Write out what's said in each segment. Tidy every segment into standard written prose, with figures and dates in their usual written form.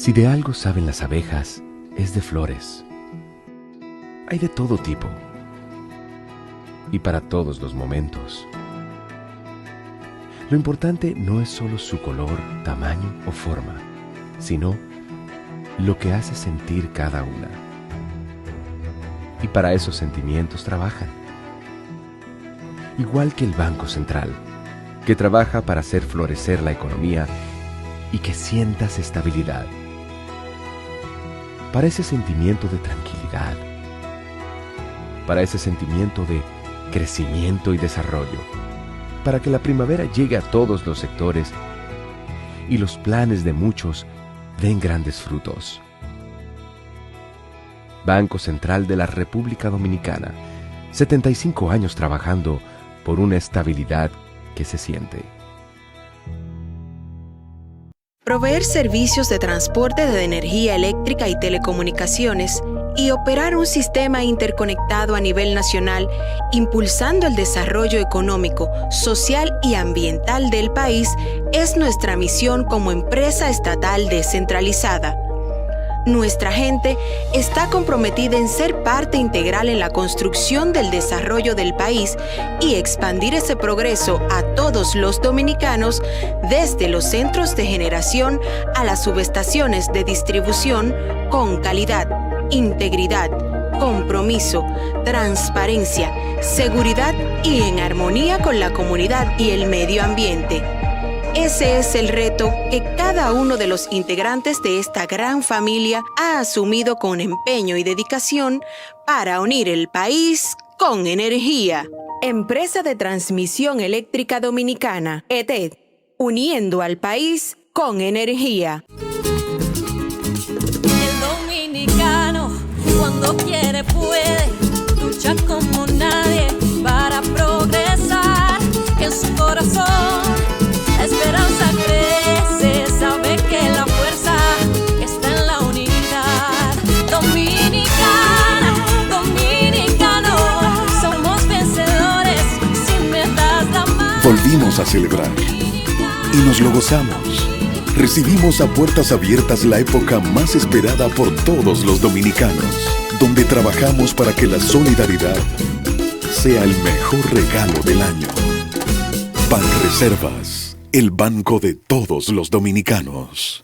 Si de algo saben las abejas, es de flores. Hay de todo tipo y para todos los momentos. Lo importante no es solo su color, tamaño o forma, sino lo que hace sentir cada una. Y para esos sentimientos trabajan. Igual que el Banco Central, que trabaja para hacer florecer la economía y que sientas estabilidad. Para ese sentimiento de tranquilidad. Para ese sentimiento de crecimiento y desarrollo. Para que la primavera llegue a todos los sectores y los planes de muchos den grandes frutos. Banco Central de la República Dominicana, 75 años trabajando por una estabilidad que se siente. Proveer servicios de transporte de energía eléctrica y telecomunicaciones y operar un sistema interconectado a nivel nacional, impulsando el desarrollo económico, social y ambiental del país, es nuestra misión como empresa estatal descentralizada. Nuestra gente está comprometida en ser parte integral en la construcción del desarrollo del país y expandir ese progreso a todos los dominicanos, desde los centros de generación a las subestaciones de distribución, con calidad, integridad, compromiso, transparencia, seguridad y en armonía con la comunidad y el medio ambiente. Ese es el reto que cada uno de los integrantes de esta gran familia ha asumido con empeño y dedicación para unir el país con energía. Empresa de Transmisión Eléctrica Dominicana, ETED, uniendo al país con energía. El dominicano, cuando quiere puede, lucha como nadie para progresar, que en su corazón la esperanza crece, sabe que la fuerza está en la unidad. Dominicana, dominicano, somos vencedores, sin metas la mano. Volvimos a celebrar y nos lo gozamos. Recibimos a puertas abiertas la época más esperada por todos los dominicanos, donde trabajamos para que la solidaridad sea el mejor regalo del año. Banreservas, el banco de todos los dominicanos.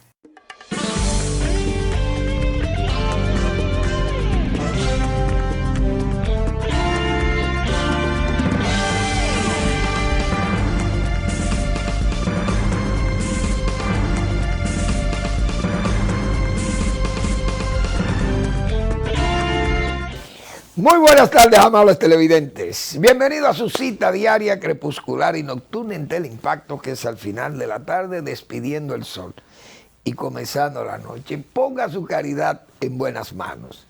Muy buenas tardes, amables televidentes. Bienvenido a su cita diaria, crepuscular y nocturna en Teleimpacto, que es al final de la tarde, despidiendo el sol y comenzando la noche. Ponga su caridad en buenas manos.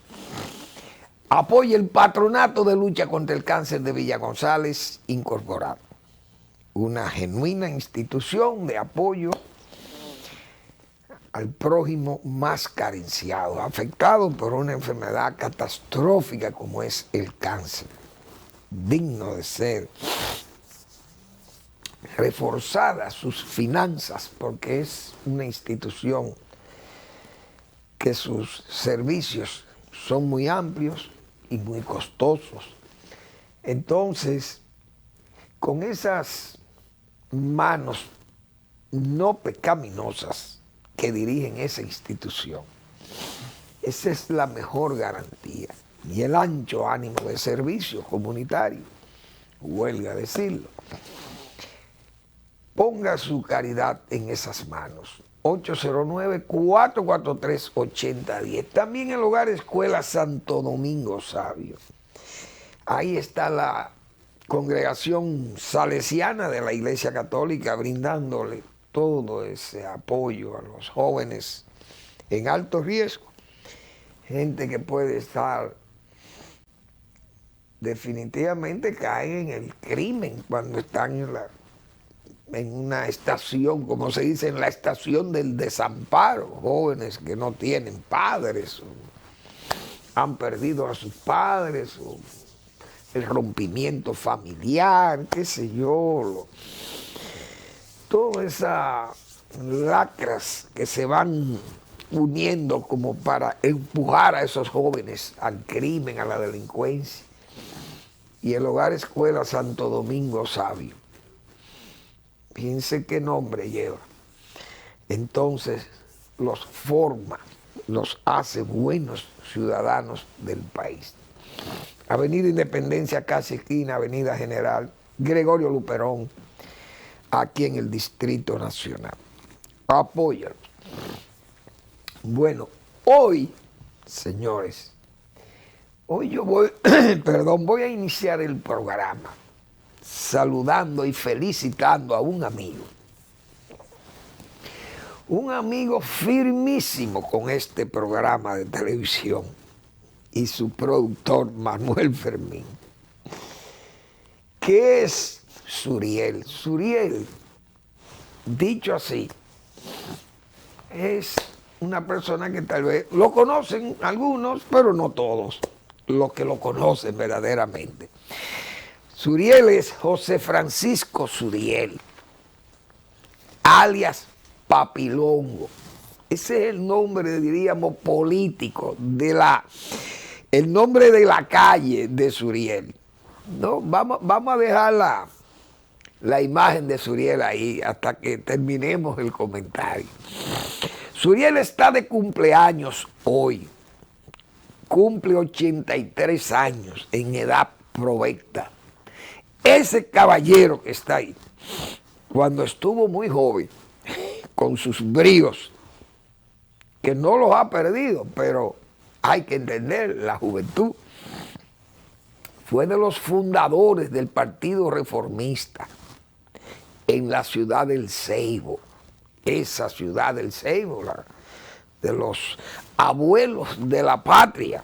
Apoye el Patronato de Lucha contra el Cáncer de Villa González Incorporado, una genuina institución de apoyo al prójimo más carenciado, afectado por una enfermedad catastrófica como es el cáncer, digno de ser reforzadas sus finanzas, porque es una institución que sus servicios son muy amplios y muy costosos. Entonces, con esas manos no pecaminosas que dirigen esa institución, esa es la mejor garantía, y el ancho ánimo de servicio comunitario, huelga decirlo. Ponga su caridad en esas manos. 809-443-8010. También el Hogar Escuela Santo Domingo Sabio. Ahí está la congregación salesiana de la Iglesia Católica brindándole todo ese apoyo a los jóvenes en alto riesgo, gente que puede estar definitivamente caen en el crimen cuando están en una estación, como se dice, en la estación del desamparo, jóvenes que no tienen padres, o han perdido a sus padres, o el rompimiento familiar, qué sé yo, todas esas lacras que se van disponiendo como para empujar a esos jóvenes al crimen, a la delincuencia. Y el Hogar Escuela Santo Domingo Sabio. Fíjense qué nombre lleva. Entonces los forma, los hace buenos ciudadanos del país. Avenida Independencia, casi esquina, Avenida General Gregorio Luperón, aquí en el Distrito Nacional. Apóyalo. Bueno, hoy, señores, hoy yo voy, voy a iniciar el programa saludando y felicitando a un amigo firmísimo con este programa de televisión y su productor Manuel Fermín, que es Suriel. Suriel, dicho así, es una persona que tal vez lo conocen algunos, pero no todos los que lo conocen verdaderamente. Suriel es José Francisco Suriel, alias Papilongo. Ese es el nombre, diríamos, político, el nombre de la calle de Suriel. No, vamos a dejar la imagen de Suriel ahí hasta que terminemos el comentario. Suriel está de cumpleaños hoy. Cumple 83 años en edad provecta. Ese caballero que está ahí, cuando estuvo muy joven, con sus bríos, que no los ha perdido, pero hay que entender la juventud, fue de los fundadores del Partido Reformista en la ciudad del Ceibo. Esa ciudad del Ceibo, de los abuelos de la patria,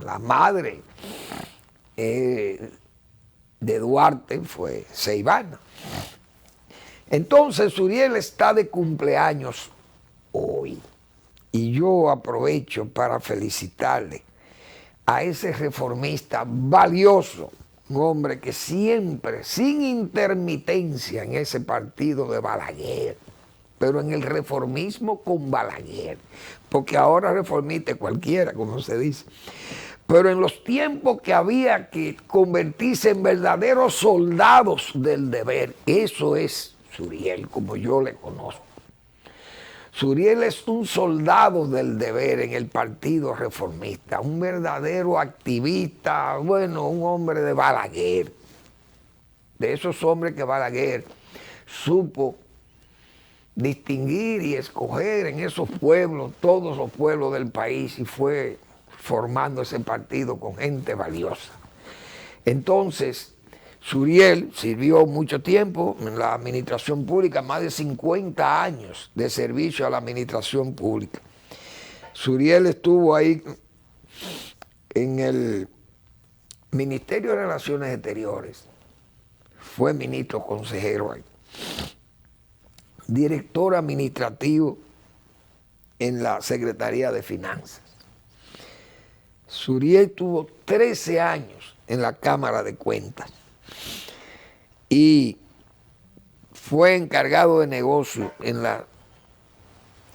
la madre de Duarte fue ceibana. Entonces Suriel está de cumpleaños hoy y yo aprovecho para felicitarle a ese reformista valioso, un hombre que siempre, sin intermitencia en ese partido de Balaguer, pero en el reformismo con Balaguer, porque ahora reformista cualquiera, como se dice, pero en los tiempos que había que convertirse en verdaderos soldados del deber, eso es Suriel, como yo le conozco. Suriel es un soldado del deber en el Partido Reformista, un verdadero activista, bueno, un hombre de Balaguer, de esos hombres que Balaguer supo distinguir y escoger en esos pueblos, todos los pueblos del país, y fue formando ese partido con gente valiosa. Entonces, Suriel sirvió mucho tiempo en la administración pública, más de 50 años de servicio a la administración pública. Suriel estuvo ahí en el Ministerio de Relaciones Exteriores, fue ministro consejero ahí, director administrativo en la Secretaría de Finanzas. Suriel tuvo 13 años en la Cámara de Cuentas y fue encargado de negocio en la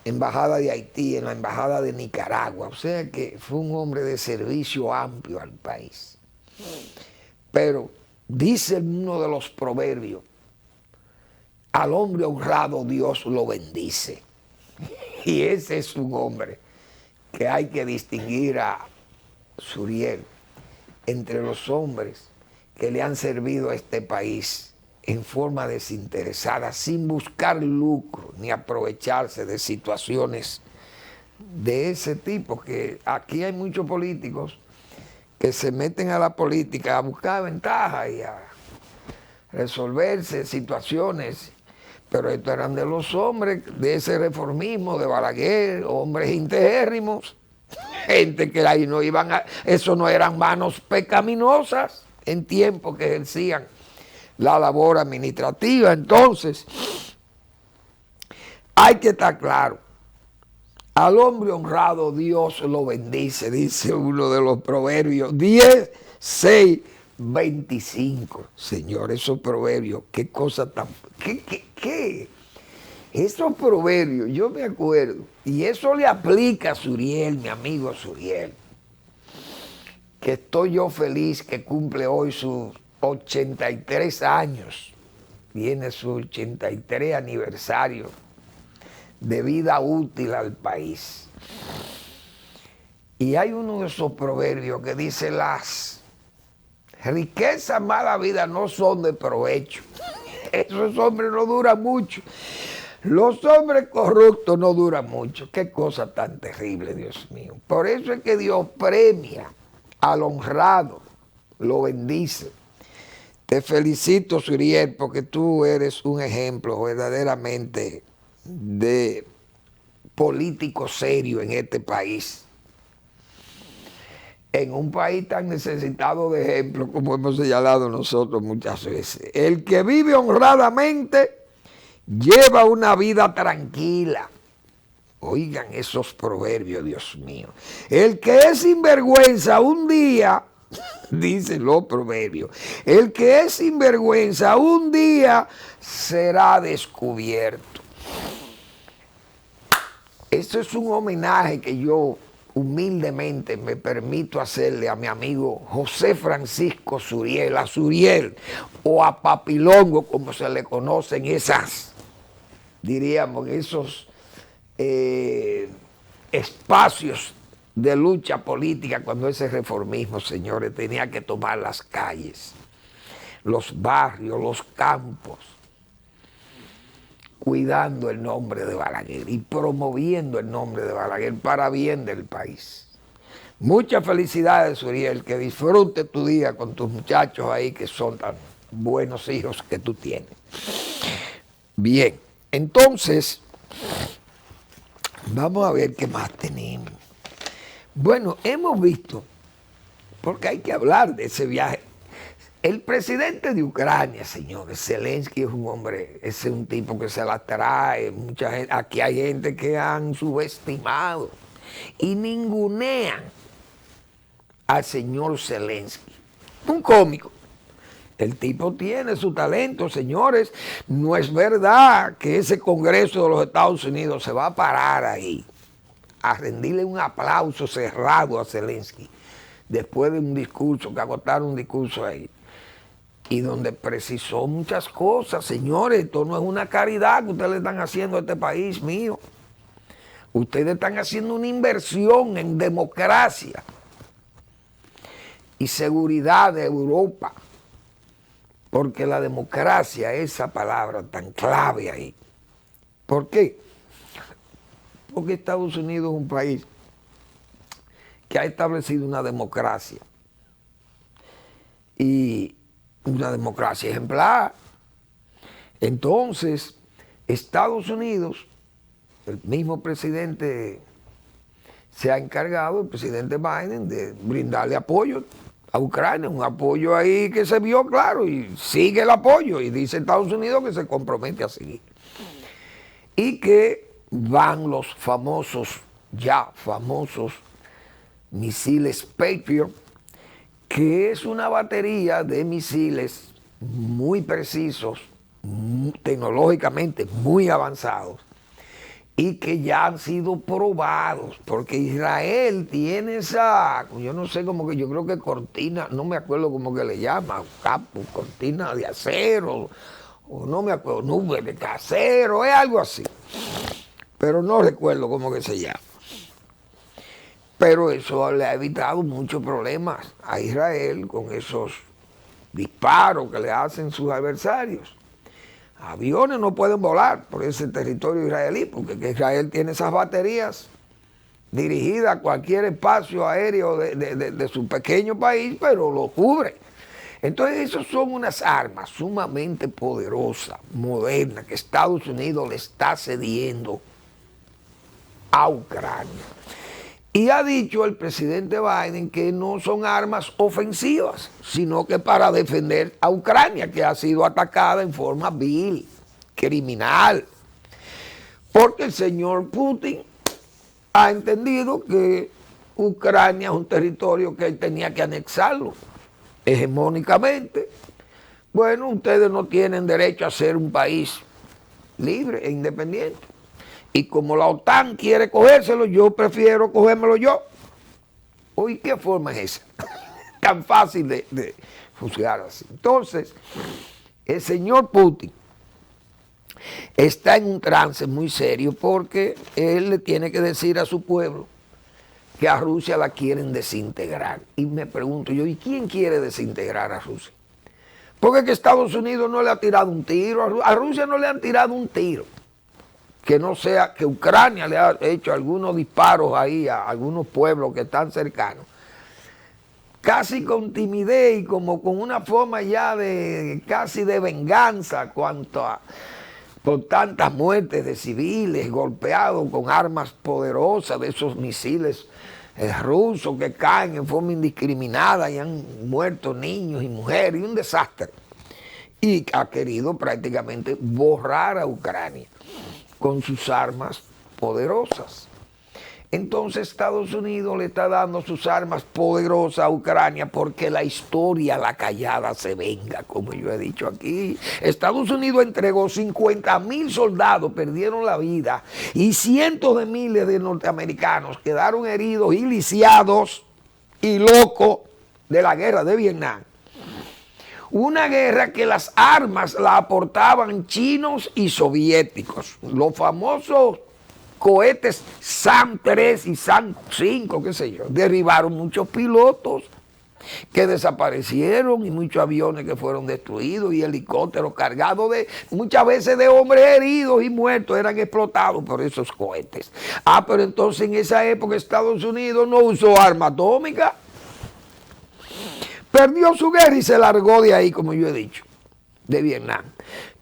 Embajada de Haití, en la Embajada de Nicaragua. O sea que fue un hombre de servicio amplio al país. Pero dice uno de los proverbios, al hombre honrado Dios lo bendice. Y ese es un hombre que hay que distinguir a Suriel entre los hombres que le han servido a este país en forma desinteresada, sin buscar lucro ni aprovecharse de situaciones de ese tipo, que aquí hay muchos políticos que se meten a la política a buscar ventajas y a resolverse situaciones, pero estos eran de los hombres de ese reformismo de Balaguer, hombres integérrimos, gente que ahí no iban a, eso no eran manos pecaminosas en tiempos que ejercían la labor administrativa. Entonces, hay que estar claro, al hombre honrado Dios lo bendice, dice uno de los proverbios 10, 6, 25. Señor, esos proverbios, qué cosa tan, Esos proverbios, yo me acuerdo, y eso le aplica a Suriel, mi amigo Suriel, que estoy yo feliz que cumple hoy sus 83 años, viene su 83 aniversario de vida útil al país. Y hay uno de esos proverbios que dice: las riquezas mala vida no son de provecho. Esos hombres no duran mucho. Los hombres corruptos no duran mucho. Qué cosa tan terrible, Dios mío. Por eso es que Dios premia al honrado, lo bendice. Te felicito, Suriel, porque tú eres un ejemplo verdaderamente de político serio en este país. En un país tan necesitado de ejemplos como hemos señalado nosotros muchas veces. El que vive honradamente lleva una vida tranquila. Oigan esos proverbios, Dios mío. El que es sinvergüenza un día, dicen los proverbios, el que es sinvergüenza un día será descubierto. Esto es un homenaje que yo humildemente me permito hacerle a mi amigo José Francisco Suriel, a Suriel, o a Papilongo, como se le conocen esas, diríamos, esos espacios de lucha política, cuando ese reformismo, señores, tenía que tomar las calles, los barrios, los campos, cuidando el nombre de Balaguer y promoviendo el nombre de Balaguer para bien del país. Muchas felicidades, Suriel, que disfrute tu día con tus muchachos ahí que son tan buenos hijos que tú tienes. Bien, entonces, vamos a ver qué más tenemos. Bueno, hemos visto, porque hay que hablar de ese viaje. El presidente de Ucrania, señores, Zelensky, es un hombre, es un tipo que se la trae. Mucha gente, aquí hay gente que han subestimado y ningunean al señor Zelensky. Un cómico. El tipo tiene su talento, señores. No es verdad que ese Congreso de los Estados Unidos se va a parar ahí a rendirle un aplauso cerrado a Zelensky después de un discurso, que agotaron un discurso ahí, y donde precisó muchas cosas. Señores, esto no es una caridad que ustedes le están haciendo a este país mío. Ustedes están haciendo una inversión en democracia y seguridad de Europa, porque la democracia, esa palabra tan clave ahí. ¿Por qué? Porque Estados Unidos es un país que ha establecido una democracia, y una democracia ejemplar. Entonces, Estados Unidos, el mismo presidente se ha encargado, el presidente Biden, de brindarle apoyo a Ucrania, un apoyo ahí que se vio claro, y sigue el apoyo, y dice Estados Unidos que se compromete a seguir. Y que van los famosos, ya famosos, misiles Patriot, que es una batería de misiles muy precisos, tecnológicamente muy avanzados, y que ya han sido probados, porque Israel tiene esa, yo no sé, como que yo creo que cortina, no me acuerdo cómo que le llama, capo, cortina de acero, o no me acuerdo, nube de acero, es algo así, pero no recuerdo cómo que se llama. Pero eso le ha evitado muchos problemas a Israel con esos disparos que le hacen sus adversarios. Aviones no pueden volar por ese territorio israelí, porque Israel tiene esas baterías dirigidas a cualquier espacio aéreo de su pequeño país, pero lo cubre. Entonces, esas son unas armas sumamente poderosas, modernas, que Estados Unidos le está cediendo a Ucrania. Y ha dicho el presidente Biden que no son armas ofensivas, sino que para defender a Ucrania, que ha sido atacada en forma vil, criminal. Porque el señor Putin ha entendido que Ucrania es un territorio que él tenía que anexarlo hegemónicamente. Bueno, ustedes no tienen derecho a ser un país libre e independiente. Y como la OTAN quiere cogérselo, yo prefiero cogérmelo yo. Oye, ¿qué forma es esa? Tan fácil de juzgar así. Entonces, el señor Putin está en un trance muy serio porque él le tiene que decir a su pueblo que a Rusia la quieren desintegrar. Y me pregunto yo, ¿y quién quiere desintegrar a Rusia? Porque que Estados Unidos no le ha tirado un tiro, a Rusia no le han tirado un tiro. Que no sea que Ucrania le ha hecho algunos disparos ahí a algunos pueblos que están cercanos. Casi con timidez y como con una forma ya de casi de venganza cuanto a por tantas muertes de civiles golpeados con armas poderosas de esos misiles rusos que caen en forma indiscriminada y han muerto niños y mujeres y un desastre. Y ha querido prácticamente borrar a Ucrania con sus armas poderosas. Entonces Estados Unidos le está dando sus armas poderosas a Ucrania porque la historia, la callada, se venga, como yo he dicho aquí. Estados Unidos entregó 50,000 soldados, perdieron la vida, y cientos de miles de norteamericanos quedaron heridos y lisiados y locos de la guerra de Vietnam. Una guerra que las armas la aportaban chinos y soviéticos. Los famosos cohetes SAM-3 y SAM-5, qué sé yo, derribaron muchos pilotos que desaparecieron y muchos aviones que fueron destruidos y helicópteros cargados de, muchas veces de hombres heridos y muertos, eran explotados por esos cohetes. Ah, pero entonces en esa época Estados Unidos no usó arma atómica. Perdió su guerra y se largó de ahí, como yo he dicho, de Vietnam.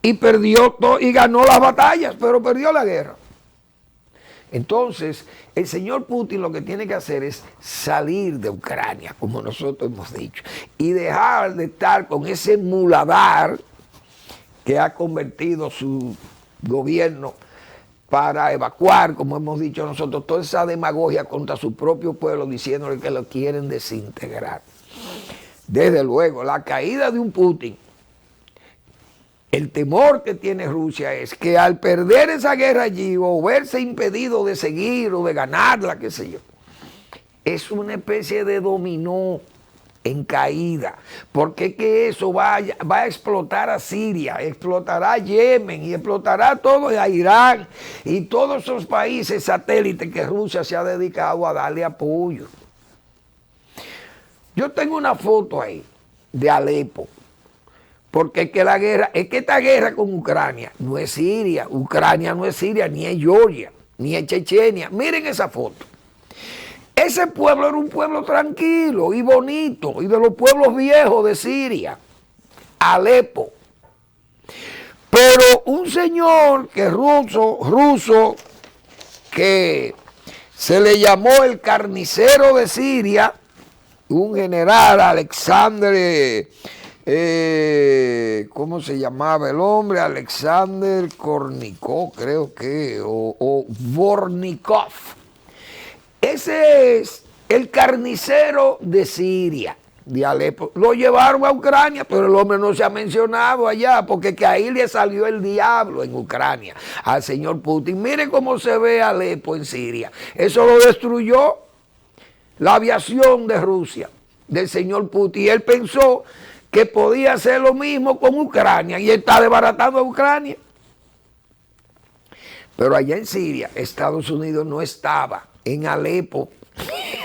Y perdió todo y ganó las batallas, pero perdió la guerra. Entonces, el señor Putin lo que tiene que hacer es salir de Ucrania, como nosotros hemos dicho, y dejar de estar con ese muladar que ha convertido su gobierno para evacuar, como hemos dicho nosotros, toda esa demagogia contra su propio pueblo, diciéndole que lo quieren desintegrar. Desde luego, la caída de un Putin, el temor que tiene Rusia es que al perder esa guerra allí o verse impedido de seguir o de ganarla, qué sé yo, es una especie de dominó en caída, porque que eso va a explotar a Siria, explotará a Yemen y explotará todo a Irán y todos esos países satélites que Rusia se ha dedicado a darle apoyo. Yo tengo una foto ahí de Alepo, porque es que la guerra, es que esta guerra con Ucrania no es Siria, Ucrania no es Siria, ni es Georgia, ni es Chechenia. Miren esa foto. Ese pueblo era un pueblo tranquilo y bonito, y de los pueblos viejos de Siria, Alepo. Pero un señor que es ruso, que se le llamó el carnicero de Siria, un general, Alexander, ¿cómo se llamaba el hombre? Alexander Kornikov, creo que, o Vornikov. Ese es el carnicero de Siria, de Alepo. Lo llevaron a Ucrania, pero el hombre no se ha mencionado allá, porque que ahí le salió el diablo en Ucrania al señor Putin. Miren cómo se ve Alepo en Siria. Eso lo destruyó la aviación de Rusia, del señor Putin. Y él pensó que podía hacer lo mismo con Ucrania y está desbaratando a Ucrania. Pero allá en Siria, Estados Unidos no estaba en Alepo.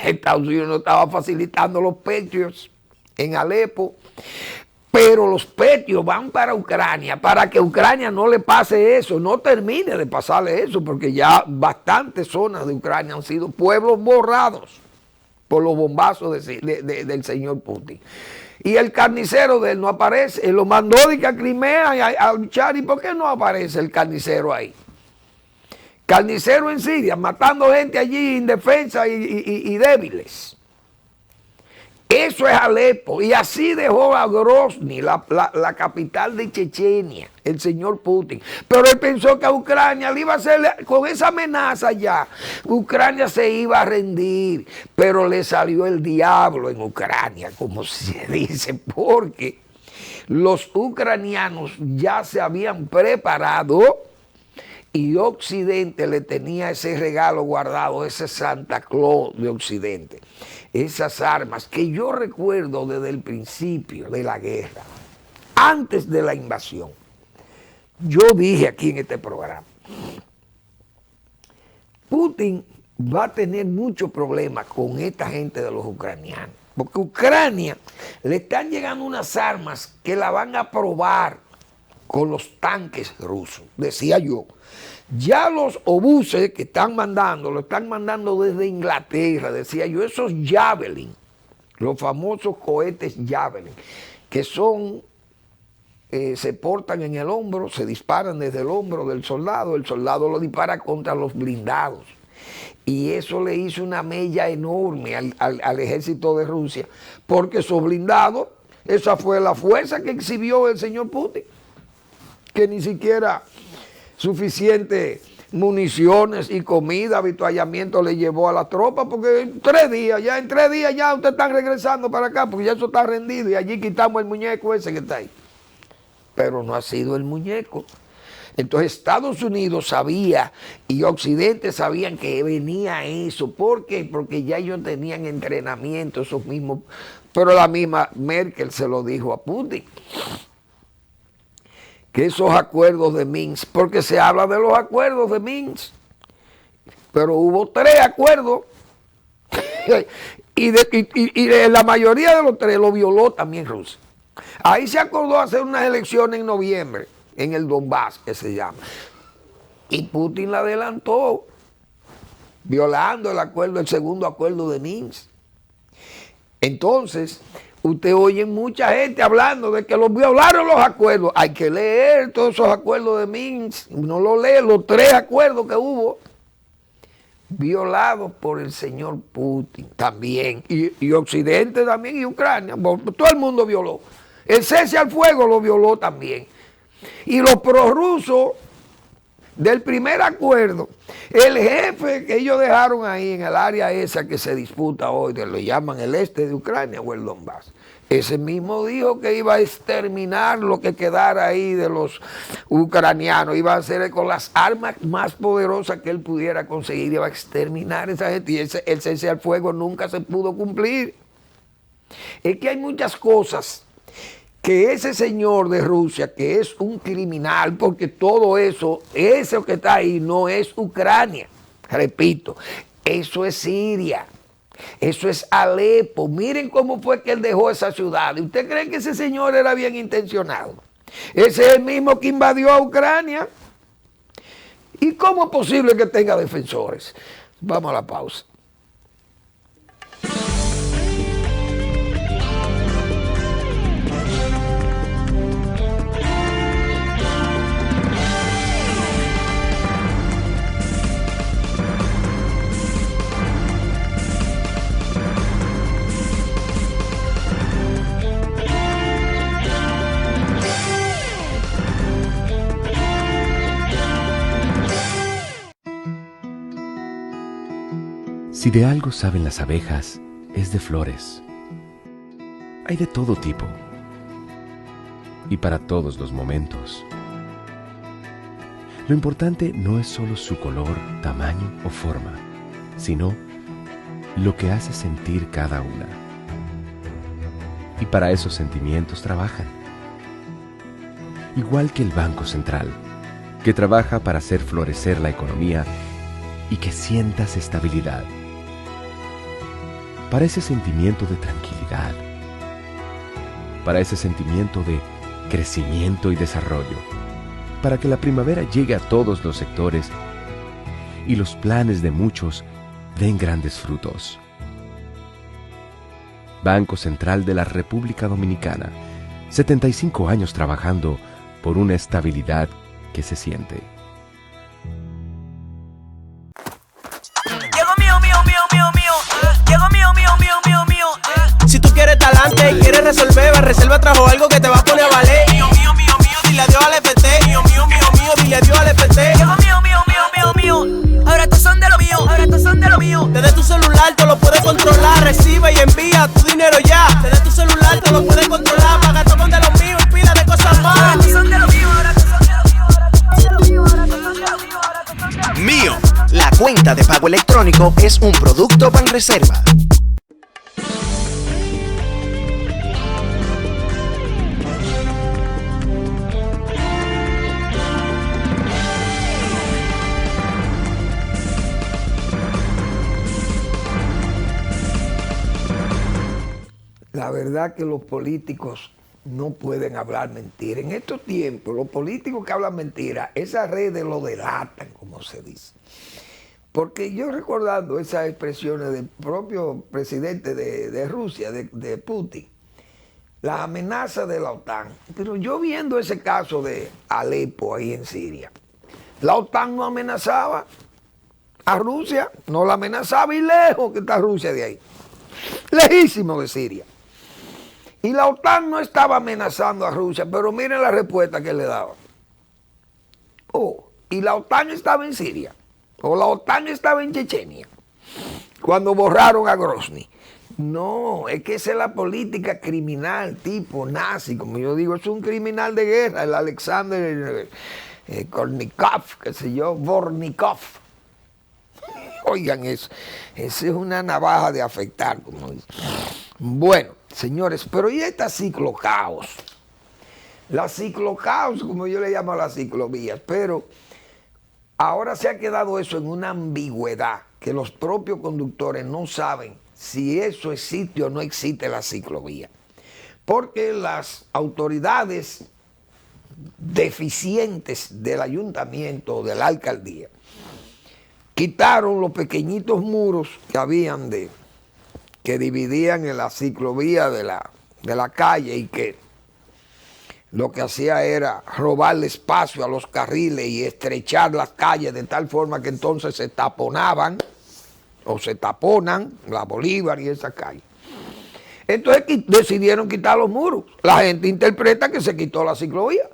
Estados Unidos no estaba facilitando los Patriots en Alepo. Pero los Patriots van para Ucrania, para que Ucrania no le pase eso, no termine de pasarle eso, porque ya bastantes zonas de Ucrania han sido pueblos borrados por los bombazos del señor Putin. Y el carnicero de él no aparece. Él lo mandó a Crimea a luchar. ¿Y por qué no aparece el carnicero ahí? Carnicero en Siria, matando gente allí indefensa y débiles. Eso es Alepo. Y así dejó a Grozny, la capital de Chechenia, el señor Putin. Pero él pensó que a Ucrania le iba a hacer, con esa amenaza ya, Ucrania se iba a rendir. Pero le salió el diablo en Ucrania, como se dice, porque los ucranianos ya se habían preparado y Occidente le tenía ese regalo guardado, ese Santa Claus de Occidente, esas armas que yo recuerdo desde el principio de la guerra, antes de la invasión. Yo dije aquí en este programa, Putin va a tener muchos problemas con esta gente de los ucranianos, porque Ucrania le están llegando unas armas que la van a probar con los tanques rusos, decía yo. Ya los obuses que están mandando, lo están mandando desde Inglaterra, decía yo, esos Javelin, los famosos cohetes Javelin, que son, se portan en el hombro, se disparan desde el hombro del soldado, el soldado lo dispara contra los blindados. Y eso le hizo una mella enorme al ejército de Rusia, porque esos blindados, esa fue la fuerza que exhibió el señor Putin, que ni siquiera suficiente municiones y comida, avituallamiento le llevó a la tropa, porque en 3 días ya ustedes están regresando para acá, porque ya eso está rendido y allí quitamos el muñeco ese que está ahí. Pero no ha sido el muñeco. Entonces Estados Unidos sabía y Occidente sabían que venía eso. ¿Por qué? Porque ya ellos tenían entrenamiento, esos mismos. Pero la misma Merkel se lo dijo a Putin, que esos acuerdos de Minsk, porque se habla de los acuerdos de Minsk, pero hubo 3 acuerdos y la mayoría de los 3 lo violó también Rusia. Ahí se acordó hacer unas elecciones en noviembre, en el Donbass, que se llama. Y Putin la adelantó, violando el acuerdo, el segundo acuerdo de Minsk. Entonces, usted oye mucha gente hablando de que los violaron los acuerdos. Hay que leer todos esos acuerdos de Minsk. No lo lee, los 3 acuerdos que hubo, violados por el señor Putin también. Y Occidente también, y Ucrania. Todo el mundo violó. El cese al fuego lo violó también. Y los prorrusos del primer acuerdo, el jefe que ellos dejaron ahí en el área esa que se disputa hoy, que lo llaman el este de Ucrania o el Donbass, ese mismo dijo que iba a exterminar lo que quedara ahí de los ucranianos, iba a hacer con las armas más poderosas que él pudiera conseguir, iba a exterminar a esa gente, y el cese al fuego nunca se pudo cumplir. Es que hay muchas cosas que ese señor de Rusia, que es un criminal, porque todo eso que está ahí no es Ucrania, repito, eso es Siria, eso es Alepo. Miren cómo fue que él dejó esa ciudad. ¿Usted cree que ese señor era bien intencionado? Ese es el mismo que invadió a Ucrania. ¿Y cómo es posible que tenga defensores? Vamos a la pausa. Si de algo saben las abejas, es de flores. Hay de todo tipo y para todos los momentos. Lo importante no es solo su color, tamaño o forma, sino lo que hace sentir cada una. Y para esos sentimientos trabajan. Igual que el Banco Central, que trabaja para hacer florecer la economía y que sientas estabilidad. Para ese sentimiento de tranquilidad, para ese sentimiento de crecimiento y desarrollo, para que la primavera llegue a todos los sectores y los planes de muchos den grandes frutos. Banco Central de la República Dominicana, 75 años trabajando por una estabilidad que se siente. Si tú quieres talante y quieres resolver, Reserva trajo algo que te va a poner a valer. Mío, dile adiós al FT. Mío, dile adiós al FT. Mío. Ahora estos son de lo mío. Desde tu celular te lo puedes controlar. Recibe y envía tu dinero ya. Desde tu celular te lo puedes controlar. Paga todo con de lo mío y pila de cosas más. Ahora estos son de lo mío. tarjeta de pago electrónico es un producto Banreserva. La verdad que los políticos no pueden hablar mentira. En estos tiempos, los políticos que hablan mentira, esas redes lo delatan, como se dice. Porque yo recordando esas expresiones del propio presidente de Rusia, de Putin, las amenazas de la OTAN. Pero yo viendo ese caso de Alepo ahí en Siria, la OTAN no amenazaba a Rusia, no la amenazaba y lejos que está Rusia de ahí, lejísimo de Siria. Y la OTAN no estaba amenazando a Rusia, pero miren la respuesta que le daba. Oh, y la OTAN estaba en Siria, o la OTAN estaba en Chechenia, cuando borraron a Grozny. No, es que esa es la política criminal tipo nazi, como yo digo, es un criminal de guerra, el Alexander Kornikov, qué sé yo, Vornikov. Oigan eso, esa es una navaja de afectar, como dice. Bueno, señores, pero ¿y esta ciclocaos? La ciclocaos, como yo le llamo a las ciclovías, pero ahora se ha quedado eso en una ambigüedad, que los propios conductores no saben si eso existe o no existe la ciclovía. Porque las autoridades deficientes del ayuntamiento o de la alcaldía quitaron los pequeñitos muros que habían que dividían en la ciclovía de la calle y que lo que hacía era robarle espacio a los carriles y estrechar las calles de tal forma que entonces se taponaban o se taponan la Bolívar y esa calle. Entonces decidieron quitar los muros. La gente interpreta que se quitó la ciclovía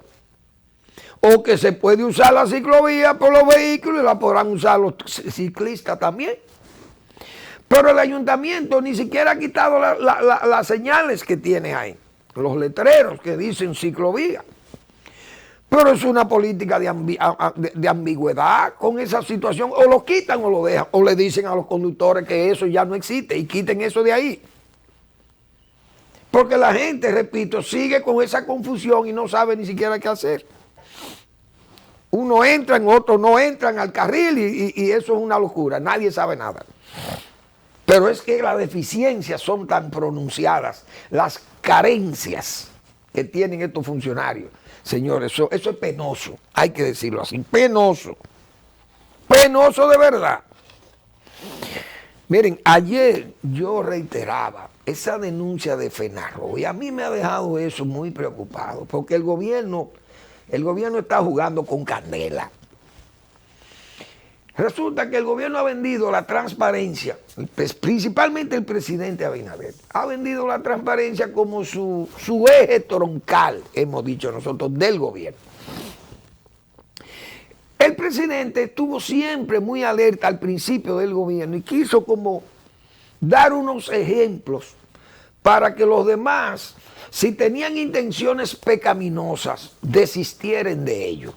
o que se puede usar la ciclovía por los vehículos y la podrán usar los ciclistas también. Pero el ayuntamiento ni siquiera ha quitado las señales que tiene ahí, los letreros que dicen ciclovía. Pero es una política de ambigüedad con esa situación. O lo quitan o lo dejan, o le dicen a los conductores que eso ya no existe y quiten eso de ahí. Porque la gente, repito, sigue con esa confusión y no sabe ni siquiera qué hacer. Uno entran, otros no entran al carril y eso es una locura, nadie sabe nada. Pero es que las deficiencias son tan pronunciadas, las carencias que tienen estos funcionarios. Señores, eso es penoso, hay que decirlo así, penoso. Penoso de verdad. Miren, ayer yo reiteraba esa denuncia de Fenarroz y a mí me ha dejado eso muy preocupado, porque el gobierno está jugando con candela. Resulta que el gobierno ha vendido la transparencia, principalmente el presidente Abinader, ha vendido la transparencia como su eje troncal, hemos dicho nosotros, del gobierno. El presidente estuvo siempre muy alerta al principio del gobierno y quiso como dar unos ejemplos para que los demás, si tenían intenciones pecaminosas, desistieran de ello.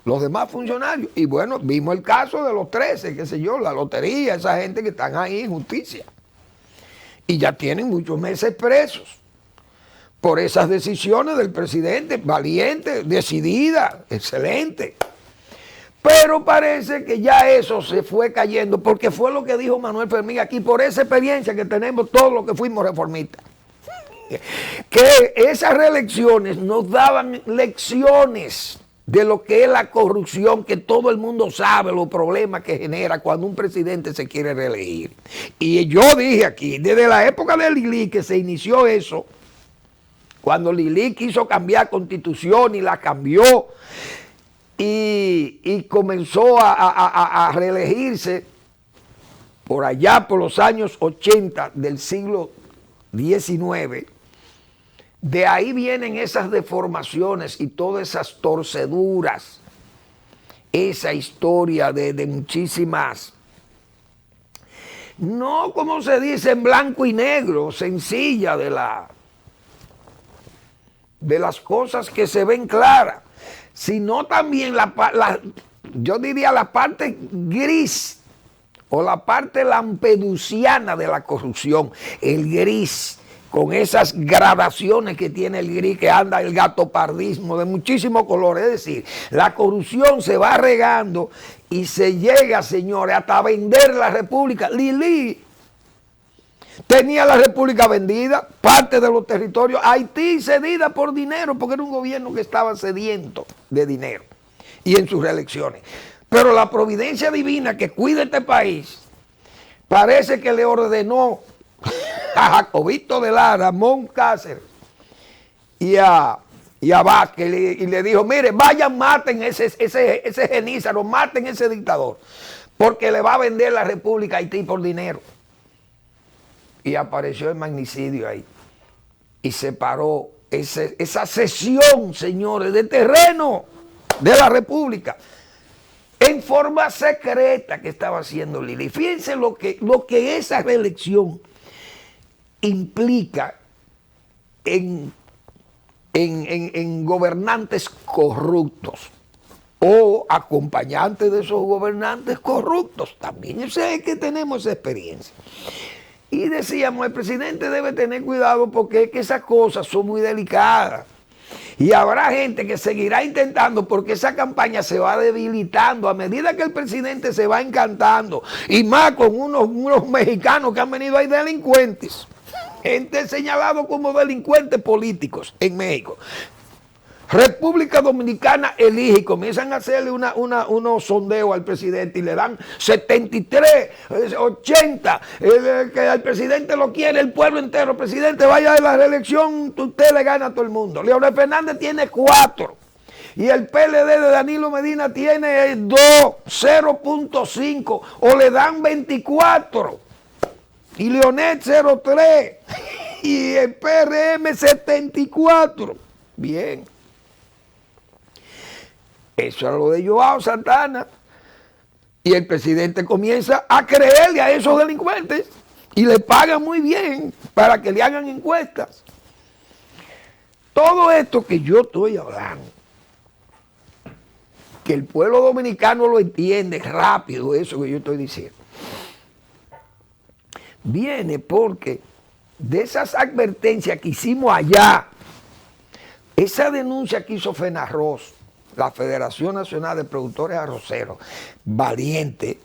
Los demás funcionarios. Y bueno, vimos el caso de los 13, qué sé yo, la lotería, esa gente que están ahí en justicia. Y ya tienen muchos meses presos por esas decisiones del presidente, valiente, decidida, excelente. Pero parece que ya eso se fue cayendo, porque fue lo que dijo Manuel Fermín aquí, por esa experiencia que tenemos todos los que fuimos reformistas. Que esas reelecciones nos daban lecciones de lo que es la corrupción, que todo el mundo sabe los problemas que genera cuando un presidente se quiere reelegir. Y yo dije aquí, desde la época de Lili que se inició eso, cuando Lili quiso cambiar constitución y la cambió y comenzó a reelegirse por allá por los años 80 del siglo XIX, de ahí vienen esas deformaciones y todas esas torceduras, esa historia de muchísimas, no como se dice en blanco y negro, sencilla de las cosas que se ven claras, sino también yo diría la parte gris o la parte lampedusiana de la corrupción, el gris, con esas gradaciones que tiene el gris, que anda el gatopardismo de muchísimos colores. Es decir, la corrupción se va regando y se llega, señores, hasta vender la república. Lili tenía la república vendida, parte de los territorios, Haití cedida por dinero, porque era un gobierno que estaba sediento de dinero y en sus reelecciones. Pero la providencia divina que cuida este país parece que le ordenó a Jacobito de Lara, a Ramón Cáceres y a Vázquez, y le dijo, mire, vayan, maten ese genízaro, maten ese dictador, porque le va a vender la República a Haití por dinero. Y apareció el magnicidio ahí y separó esa cesión, señores, de terreno de la República en forma secreta que estaba haciendo Lili. Fíjense lo que esa reelección implica en gobernantes corruptos o acompañantes de esos gobernantes corruptos. También sé que tenemos esa experiencia. Y decíamos, el presidente debe tener cuidado porque es que esas cosas son muy delicadas. Y habrá gente que seguirá intentando porque esa campaña se va debilitando a medida que el presidente se va encantando. Y más con unos mexicanos que han venido ahí delincuentes. Gente señalado como delincuentes políticos en México. República Dominicana elige y comienzan a hacerle unos sondeos al presidente y le dan 73, 80, que al presidente lo quiere el pueblo entero. Presidente, vaya de la reelección, usted le gana a todo el mundo. Leonel Fernández tiene 4 y el PLD de Danilo Medina tiene 2, 0.5 o le dan 24 y Leonel 0.3 y el PRM 74. Bien. Eso era lo de Joao Santana. Y el presidente comienza a creerle a esos delincuentes y le pagan muy bien para que le hagan encuestas. Todo esto que yo estoy hablando, que el pueblo dominicano lo entiende rápido, eso que yo estoy diciendo, viene porque de esas advertencias que hicimos allá, esa denuncia que hizo FENARROZ, la Federación Nacional de Productores Arroceros, valiente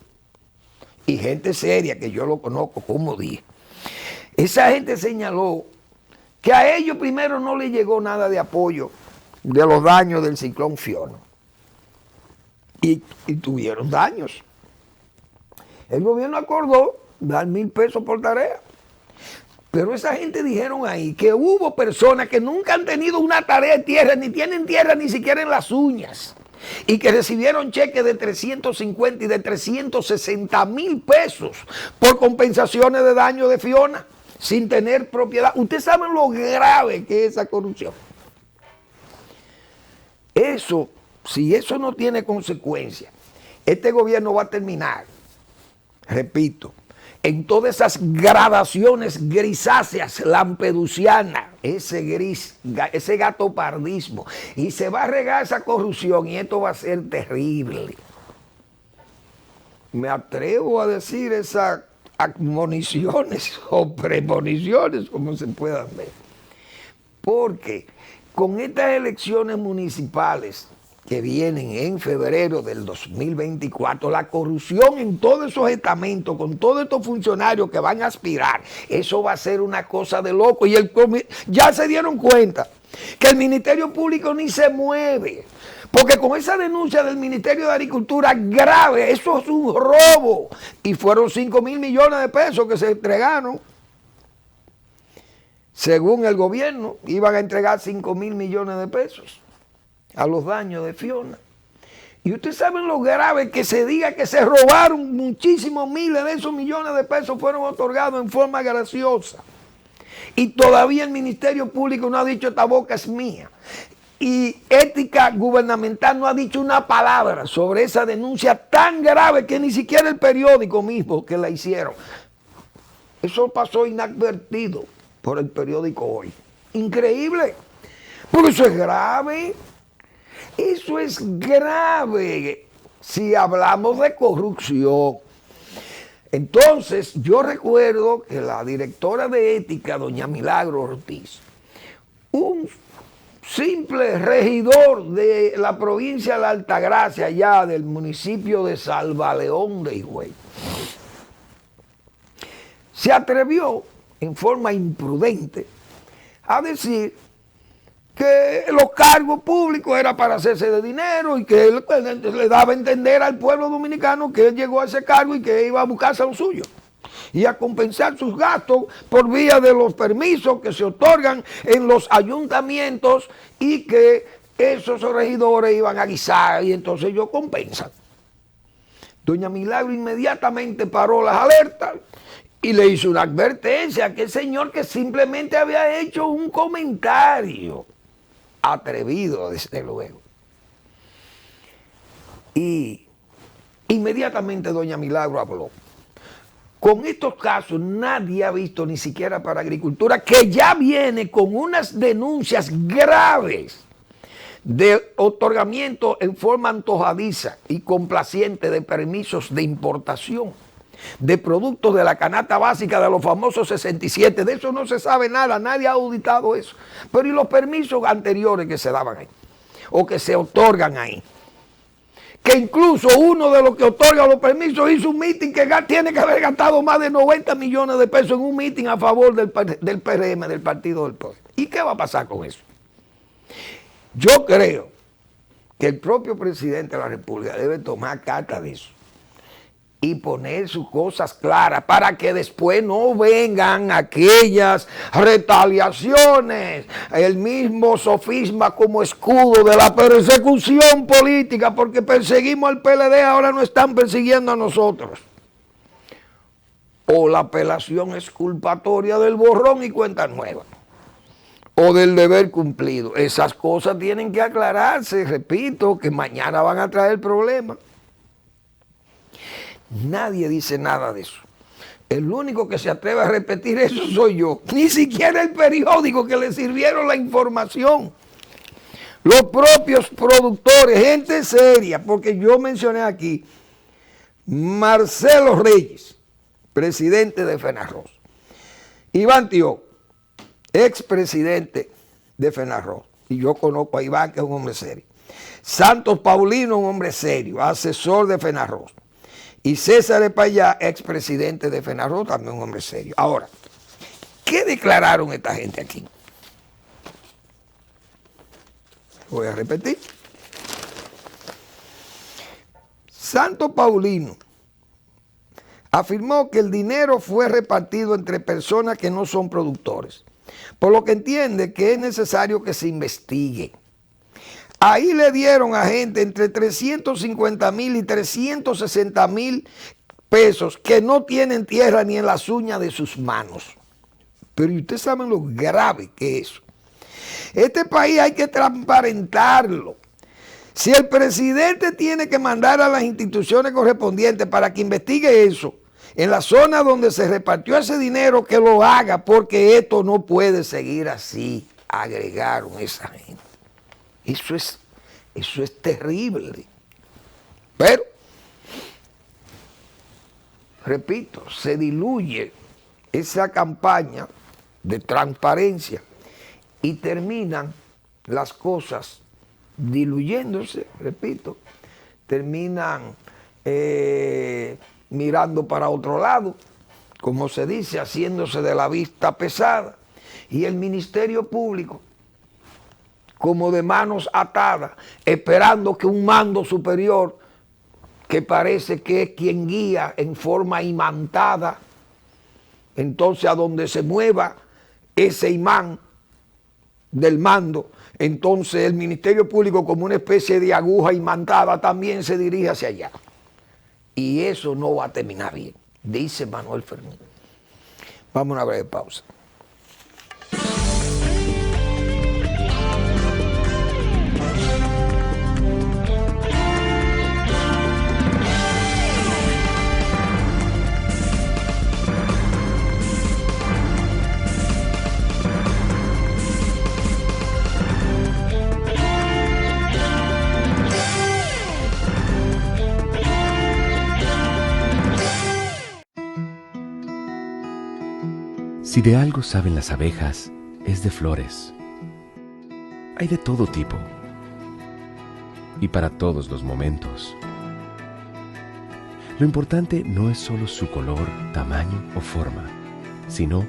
y gente seria, que yo lo conozco, como dije, esa gente señaló que a ellos primero no les llegó nada de apoyo de los daños del ciclón Fiona. Y tuvieron daños. El gobierno acordó dar 1,000 pesos por tarea. Pero esa gente dijeron ahí que hubo personas que nunca han tenido una tarea de tierra, ni tienen tierra ni siquiera en las uñas, y que recibieron cheques de 350 y de 360,000 pesos por compensaciones de daño de Fiona, sin tener propiedad. Ustedes saben lo grave que es esa corrupción. Eso, si eso no tiene consecuencias, este gobierno va a terminar, repito, en todas esas gradaciones grisáceas, lampedusianas, ese gris, ese gatopardismo, y se va a regar esa corrupción y esto va a ser terrible. Me atrevo a decir esas admoniciones o premoniciones, como se puedan ver, porque con estas elecciones municipales que vienen en febrero del 2024, la corrupción en todos esos estamentos, con todos estos funcionarios que van a aspirar, eso va a ser una cosa de loco. Y ya se dieron cuenta que el Ministerio Público ni se mueve, porque con esa denuncia del Ministerio de Agricultura grave, eso es un robo. Y fueron 5,000 millones de pesos que se entregaron. Según el gobierno, iban a entregar 5,000 millones de pesos a los daños de Fiona. Y ustedes saben lo grave que se diga que se robaron muchísimos miles de esos millones de pesos, fueron otorgados en forma graciosa. Y todavía el Ministerio Público no ha dicho esta boca es mía. Y Ética Gubernamental no ha dicho una palabra sobre esa denuncia tan grave que ni siquiera el periódico mismo que la hicieron. Eso pasó inadvertido por el periódico Hoy. Increíble. Porque eso es grave. Eso es grave si hablamos de corrupción. Entonces, yo recuerdo que la directora de ética, doña Milagro Ortiz, un simple regidor de la provincia de la Altagracia, allá del municipio de Salvaleón de Higüey, se atrevió en forma imprudente a decir que los cargos públicos era para hacerse de dinero y que él le daba a entender al pueblo dominicano que él llegó a ese cargo y que iba a buscarse lo suyo y a compensar sus gastos por vía de los permisos que se otorgan en los ayuntamientos y que esos regidores iban a guisar y entonces ellos compensan. Doña Milagro inmediatamente paró las alertas y le hizo una advertencia a aquel señor que simplemente había hecho un comentario atrevido, desde luego. Y inmediatamente doña Milagro habló. Con estos casos nadie ha visto, ni siquiera para agricultura, que ya viene con unas denuncias graves de otorgamiento en forma antojadiza y complaciente de permisos de importación de productos de la canasta básica de los famosos 67, de eso no se sabe nada, nadie ha auditado eso. Pero ¿y los permisos anteriores que se daban ahí? O que se otorgan ahí. Que incluso uno de los que otorga los permisos hizo un meeting que tiene que haber gastado más de 90 millones de pesos en un meeting a favor del PRM, del Partido del Pueblo. ¿Y qué va a pasar con eso? Yo creo que el propio presidente de la República debe tomar carta de eso y poner sus cosas claras para que después no vengan aquellas retaliaciones, el mismo sofisma como escudo de la persecución política, porque perseguimos al PLD, ahora nos están persiguiendo a nosotros. O la apelación exculpatoria del borrón y cuenta nueva, o del deber cumplido. Esas cosas tienen que aclararse, repito, que mañana van a traer problemas. Nadie dice nada de eso. El único que se atreve a repetir eso soy yo. Ni siquiera el periódico que le sirvieron la información. Los propios productores, gente seria, porque yo mencioné aquí Marcelo Reyes, presidente de FENARROZ. Iván Tió, expresidente de FENARROZ. Y yo conozco a Iván, que es un hombre serio. Santos Paulino, un hombre serio, asesor de FENARROZ. Y César Epayá, expresidente de FENARROZ, también un hombre serio. Ahora, ¿qué declararon esta gente aquí? Voy a repetir. Santos Paulino afirmó que el dinero fue repartido entre personas que no son productores, por lo que entiende que es necesario que se investigue. Ahí le dieron a gente entre 350,000 y 360,000 pesos que no tienen tierra ni en las uñas de sus manos. Pero ustedes saben lo grave que es eso. Este país hay que transparentarlo. Si el presidente tiene que mandar a las instituciones correspondientes para que investigue eso, en la zona donde se repartió ese dinero, que lo haga, porque esto no puede seguir así, agregaron esa gente. Eso es terrible. Pero, repito, se diluye esa campaña de transparencia y terminan las cosas diluyéndose, repito, terminan mirando para otro lado, como se dice, haciéndose de la vista pesada, y el Ministerio Público como de manos atadas, esperando que un mando superior, que parece que es quien guía en forma imantada, entonces a donde se mueva ese imán del mando, entonces el Ministerio Público, como una especie de aguja imantada, también se dirige hacia allá. Y eso no va a terminar bien, dice Manuel Fermín. Vamos a una breve pausa. Si de algo saben las abejas, es de flores. Hay de todo tipo y para todos los momentos. Lo importante no es solo su color, tamaño o forma, sino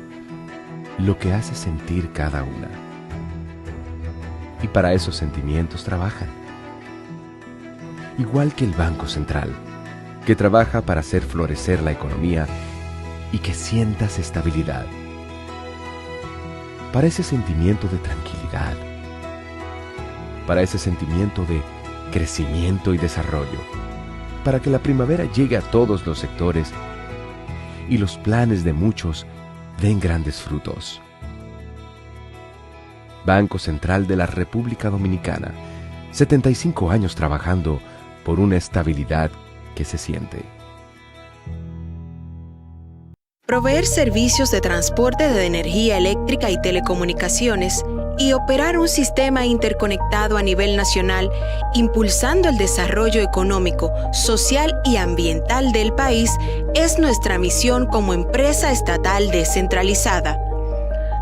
lo que hace sentir cada una. Y para esos sentimientos trabajan. Igual que el Banco Central, que trabaja para hacer florecer la economía y que sientas estabilidad. Para ese sentimiento de tranquilidad, para ese sentimiento de crecimiento y desarrollo, para que la primavera llegue a todos los sectores y los planes de muchos den grandes frutos. Banco Central de la República Dominicana, 75 años trabajando por una estabilidad que se siente. Proveer servicios de transporte de energía eléctrica y telecomunicaciones y operar un sistema interconectado a nivel nacional, impulsando el desarrollo económico, social y ambiental del país, es nuestra misión como empresa estatal descentralizada.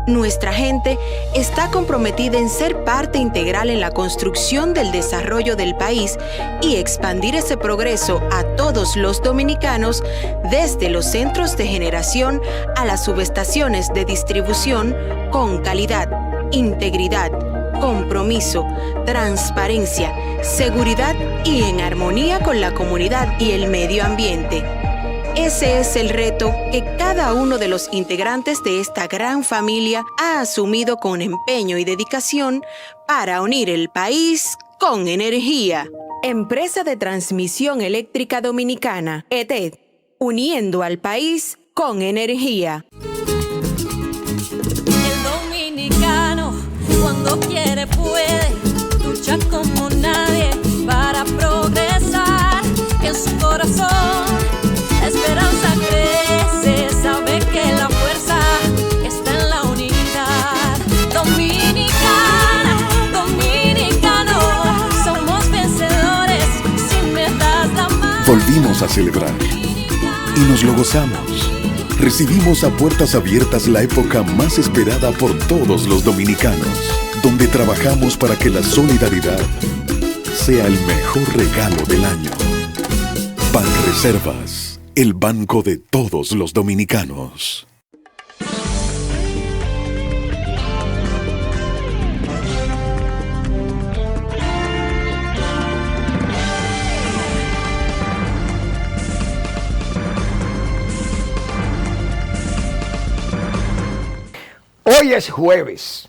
Nuestra gente está comprometida en ser parte integral en la construcción del desarrollo del país y expandir ese progreso a todos los dominicanos, desde los centros de generación a las subestaciones de distribución, con calidad, integridad, compromiso, transparencia, seguridad y en armonía con la comunidad y el medio ambiente. Ese es el reto que cada uno de los integrantes de esta gran familia ha asumido con empeño y dedicación para unir el país con energía. Empresa de Transmisión Eléctrica Dominicana, ETED, uniendo al país con energía. El dominicano, cuando quiere puede, lucha como nadie para progresar. En su corazón la esperanza crece, sabe que la fuerza está en la unidad. Dominicana, dominicano, somos vencedores si me das la mano. Volvimos a celebrar y nos lo gozamos. Recibimos a puertas abiertas la época más esperada por todos los dominicanos, donde trabajamos para que la solidaridad sea el mejor regalo del año. Banreservas, el banco de todos los dominicanos. Hoy es jueves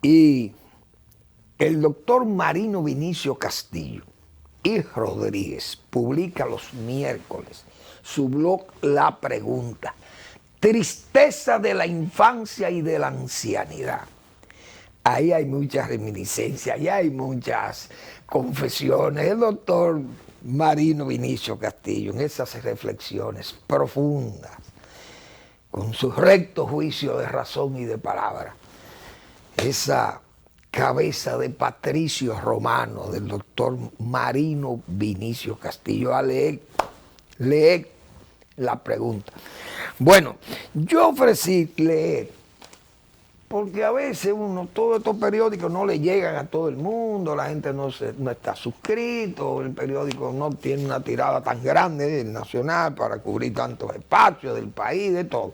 y el doctor Marino Vinicio Castillo y Rodríguez publica los miércoles su blog La Pregunta, tristeza de la infancia y de la ancianidad. Ahí hay muchas reminiscencias, ahí hay muchas confesiones. El doctor Marino Vinicio Castillo, en esas reflexiones profundas, con su recto juicio de razón y de palabra, esa cabeza de patricio romano del doctor Marino Vinicio Castillo. A leer La Pregunta. Bueno, yo ofrecí leer, porque a veces todos estos periódicos no le llegan a todo el mundo, la gente no está suscrito, el periódico no tiene una tirada tan grande, el Nacional, para cubrir tantos espacios del país, de todo.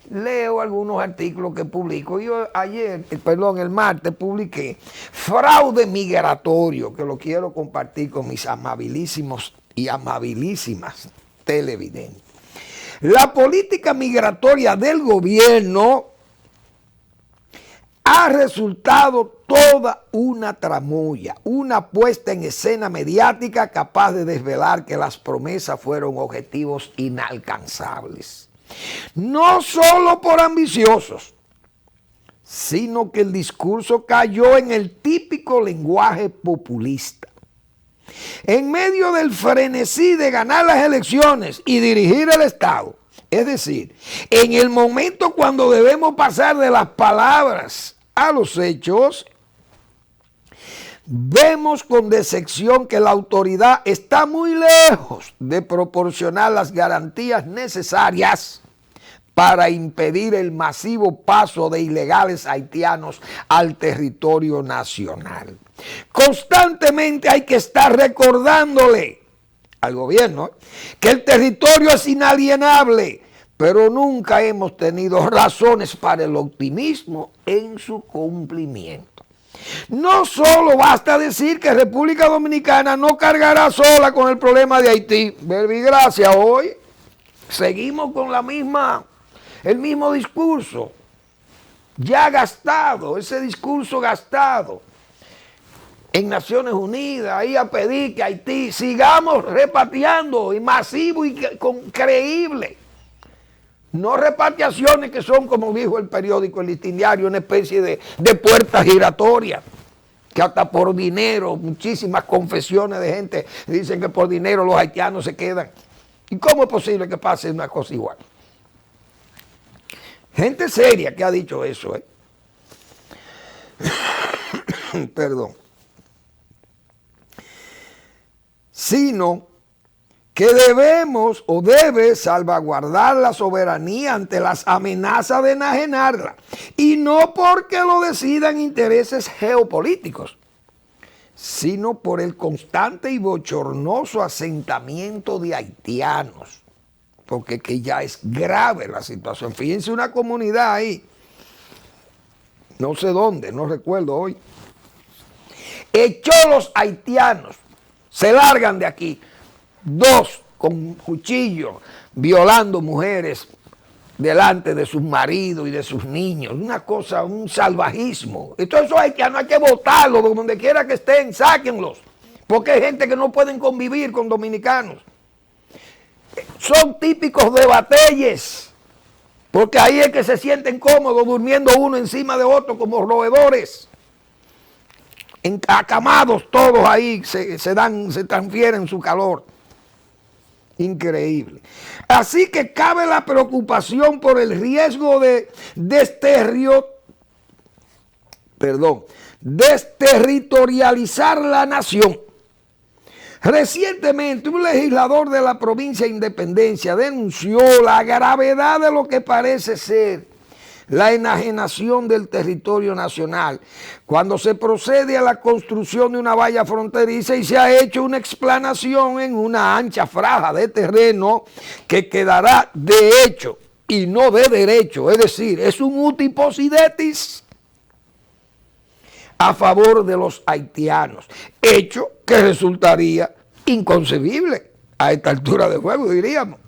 Leo algunos artículos que publico. Yo el martes publiqué Fraude Migratorio, que lo quiero compartir con mis amabilísimos y amabilísimas televidentes. La política migratoria del gobierno ha resultado toda una tramoya, una puesta en escena mediática capaz de desvelar que las promesas fueron objetivos inalcanzables. No solo por ambiciosos, sino que el discurso cayó en el típico lenguaje populista. En medio del frenesí de ganar las elecciones y dirigir el Estado, es decir, en el momento cuando debemos pasar de las palabras a los hechos, vemos con decepción que la autoridad está muy lejos de proporcionar las garantías necesarias para impedir el masivo paso de ilegales haitianos al territorio nacional. Constantemente hay que estar recordándole al gobierno que el territorio es inalienable, pero nunca hemos tenido razones para el optimismo en su cumplimiento. No solo basta decir que República Dominicana no cargará sola con el problema de Haití. Verbigracia, hoy seguimos con el mismo discurso, ya gastado, ese discurso gastado en Naciones Unidas, ahí a pedir que Haití sigamos repatriando y masivo y creíble. No repatriaciones que son, como dijo el periódico El Listín Diario, una especie de puerta giratoria, que hasta por dinero, muchísimas confesiones de gente dicen que por dinero los haitianos se quedan. ¿Y cómo es posible que pase una cosa igual? Gente seria que ha dicho eso, perdón. Sino que debemos o debe salvaguardar la soberanía ante las amenazas de enajenarla, y no porque lo decidan intereses geopolíticos, sino por el constante y bochornoso asentamiento de haitianos, porque que ya es grave la situación. Fíjense, una comunidad ahí, no sé dónde, no recuerdo hoy, echó los haitianos, se largan de aquí, 2 con cuchillos, violando mujeres delante de sus maridos y de sus niños. Una cosa, un salvajismo. Entonces esos haitianos hay que botarlos donde quiera que estén, sáquenlos, porque hay gente que no pueden convivir con dominicanos. Son típicos de batelles, porque ahí es que se sienten cómodos durmiendo uno encima de otro como roedores. Acamados todos ahí, se transfieren su calor. Increíble. Así que cabe la preocupación por el riesgo de desterritorializar la nación. Recientemente, un legislador de la provincia de Independencia denunció la gravedad de lo que parece ser la enajenación del territorio nacional cuando se procede a la construcción de una valla fronteriza y se ha hecho una explanación en una ancha franja de terreno que quedará de hecho y no de derecho, es decir, es un uti possidetis a favor de los haitianos, hecho que resultaría inconcebible a esta altura de juego, diríamos.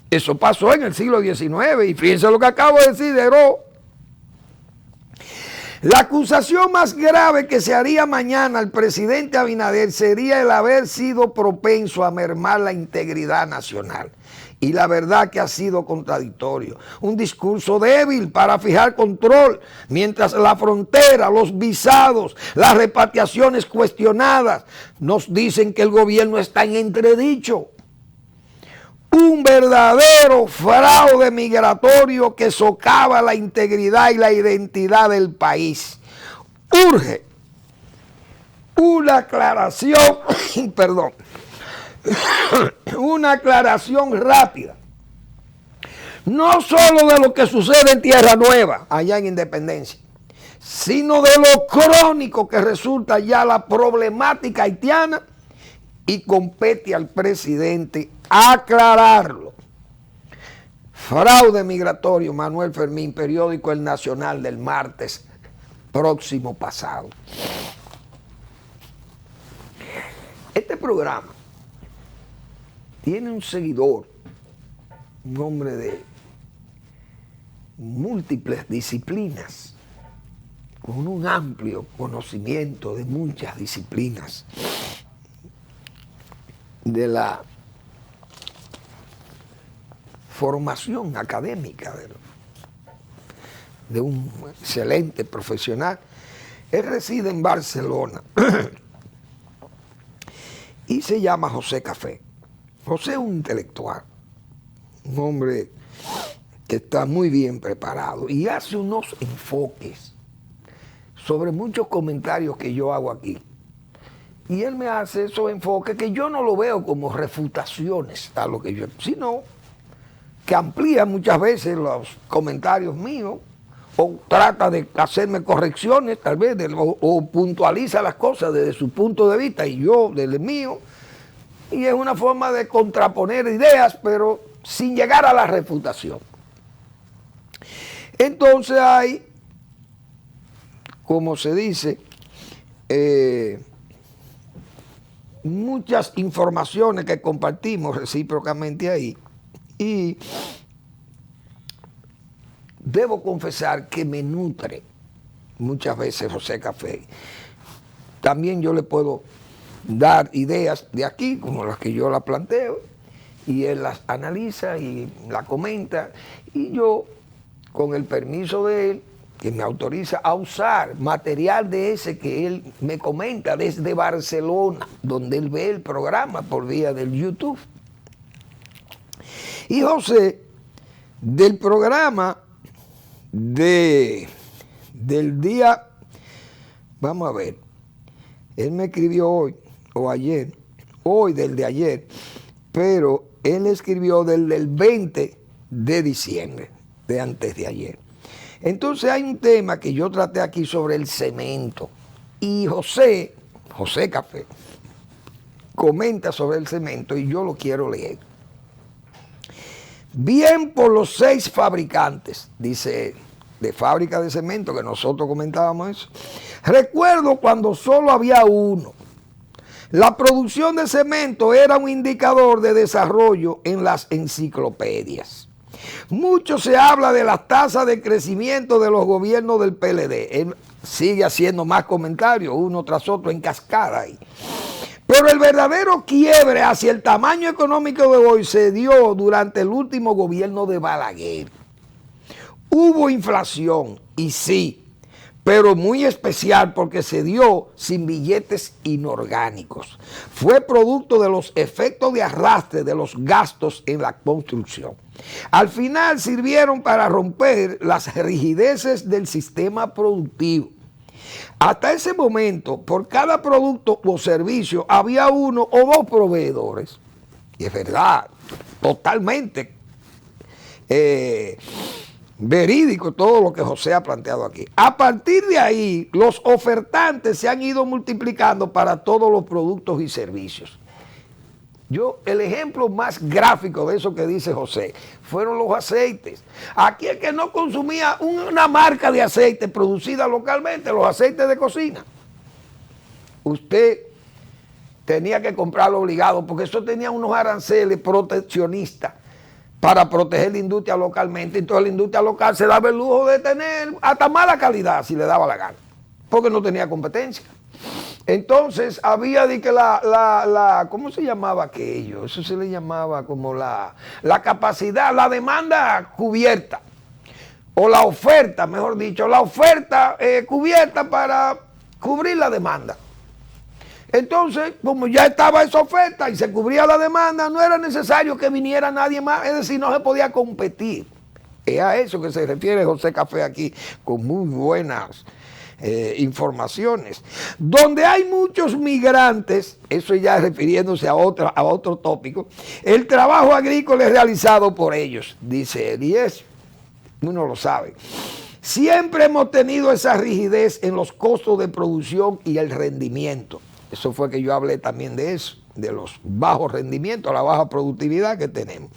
Eso pasó en el siglo XIX y fíjense lo que acabo de decir de Heró. La acusación más grave que se haría mañana al presidente Abinader sería el haber sido propenso a mermar la integridad nacional. Y la verdad que ha sido contradictorio. Un discurso débil para fijar control, mientras la frontera, los visados, las repatriaciones cuestionadas nos dicen que el gobierno está en entredicho. Un verdadero fraude migratorio que socava la integridad y la identidad del país. Urge una aclaración, una aclaración rápida, no solo de lo que sucede en Tierra Nueva, allá en Independencia, sino de lo crónico que resulta ya la problemática haitiana, y compete al presidente aclararlo. Fraude migratorio, Manuel Fermín, periódico El Nacional del martes próximo pasado. Este programa tiene un seguidor, un hombre de múltiples disciplinas, con un amplio conocimiento de muchas disciplinas de la formación académica de un excelente profesional. Él reside en Barcelona y se llama José Café. José es un intelectual, un hombre que está muy bien preparado y hace unos enfoques sobre muchos comentarios que yo hago aquí. Y él me hace esos enfoques que yo no lo veo como refutaciones a lo que yo, sino que amplía muchas veces los comentarios míos, o trata de hacerme correcciones tal vez, o puntualiza las cosas desde su punto de vista y yo desde el mío, y es una forma de contraponer ideas, pero sin llegar a la refutación. Entonces hay, como se dice, muchas informaciones que compartimos recíprocamente ahí, y debo confesar que me nutre muchas veces José Café. También yo le puedo dar ideas de aquí, como las que yo la planteo, y él las analiza y la comenta, y yo, con el permiso de él, que me autoriza a usar material de ese que él me comenta desde Barcelona, donde él ve el programa por vía del YouTube. Y José, del programa del día, vamos a ver, él me escribió hoy o ayer, hoy del de ayer, pero él escribió del 20 de diciembre, de antes de ayer. Entonces hay un tema que yo traté aquí sobre el cemento, y José Café, comenta sobre el cemento y yo lo quiero leer. Bien por los 6 fabricantes, dice, de fábrica de cemento, que nosotros comentábamos eso. Recuerdo cuando solo había uno. La producción de cemento era un indicador de desarrollo en las enciclopedias. Mucho se habla de las tasas de crecimiento de los gobiernos del PLD. Él sigue haciendo más comentarios, uno tras otro en cascada ahí. Pero el verdadero quiebre hacia el tamaño económico de hoy se dio durante el último gobierno de Balaguer. Hubo inflación, y sí, pero muy especial porque se dio sin billetes inorgánicos. Fue producto de los efectos de arrastre de los gastos en la construcción. Al final sirvieron para romper las rigideces del sistema productivo. Hasta ese momento, por cada producto o servicio había uno o dos proveedores. Y es verdad, totalmente verídico todo lo que José ha planteado aquí. A partir de ahí, los ofertantes se han ido multiplicando para todos los productos y servicios. El ejemplo más gráfico de eso que dice José fueron los aceites. Aquí el que no consumía una marca de aceite producida localmente, los aceites de cocina, usted tenía que comprarlo obligado, porque eso tenía unos aranceles proteccionistas para proteger la industria localmente. Entonces la industria local se daba el lujo de tener hasta mala calidad si le daba la gana, porque no tenía competencia. Entonces había de que ¿cómo se llamaba aquello? Eso se le llamaba como la capacidad, la demanda cubierta, o la oferta, mejor dicho, la oferta cubierta para cubrir la demanda. Entonces, como ya estaba esa oferta y se cubría la demanda, no era necesario que viniera nadie más, es decir, no se podía competir. Es a eso que se refiere José Café aquí, con muy buenas informaciones. Donde hay muchos migrantes, eso ya refiriéndose a otro tópico, el trabajo agrícola es realizado por ellos, dice él, y uno lo sabe. Siempre hemos tenido esa rigidez en los costos de producción y el rendimiento. Eso fue que yo hablé también de eso, de los bajos rendimientos, la baja productividad que tenemos.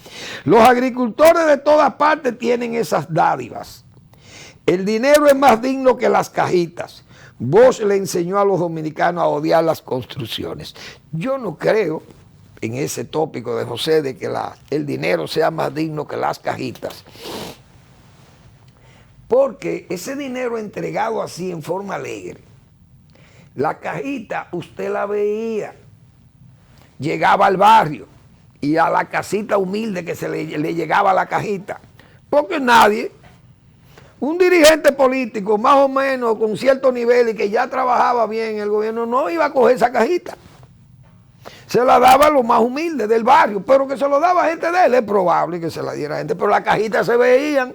Los agricultores de todas partes tienen esas dádivas. El dinero es más digno que las cajitas. Bosch le enseñó a los dominicanos a odiar las construcciones. Yo no creo en ese tópico de José de que el dinero sea más digno que las cajitas. Porque ese dinero entregado así en forma alegre, la cajita usted la veía, llegaba al barrio y a la casita humilde que se le llegaba la cajita. Porque nadie, un dirigente político más o menos con cierto nivel y que ya trabajaba bien en el gobierno, no iba a coger esa cajita. Se la daba a los más humildes del barrio, pero que se lo daba a gente de él, es probable que se la diera a gente, pero las cajitas se veían.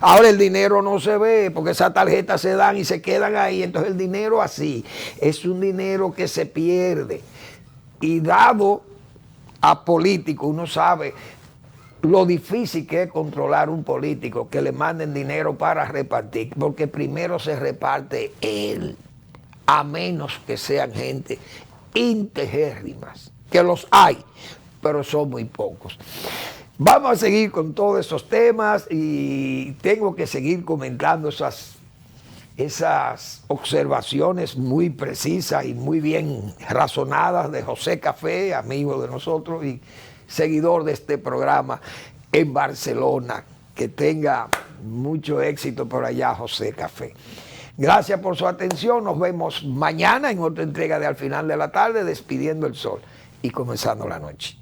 Ahora el dinero no se ve porque esas tarjetas se dan y se quedan ahí. Entonces el dinero así es un dinero que se pierde. Y dado a políticos, uno sabe lo difícil que es controlar un político que le manden dinero para repartir, porque primero se reparte él, a menos que sean gente integérrimas, que los hay, pero son muy pocos. Vamos a seguir con todos esos temas y tengo que seguir comentando esas observaciones muy precisas y muy bien razonadas de José Café, amigo de nosotros y seguidor de este programa en Barcelona. Que tenga mucho éxito por allá, José Café. Gracias por su atención. Nos vemos mañana en otra entrega de Al Final de la Tarde, despidiendo el sol y comenzando la noche.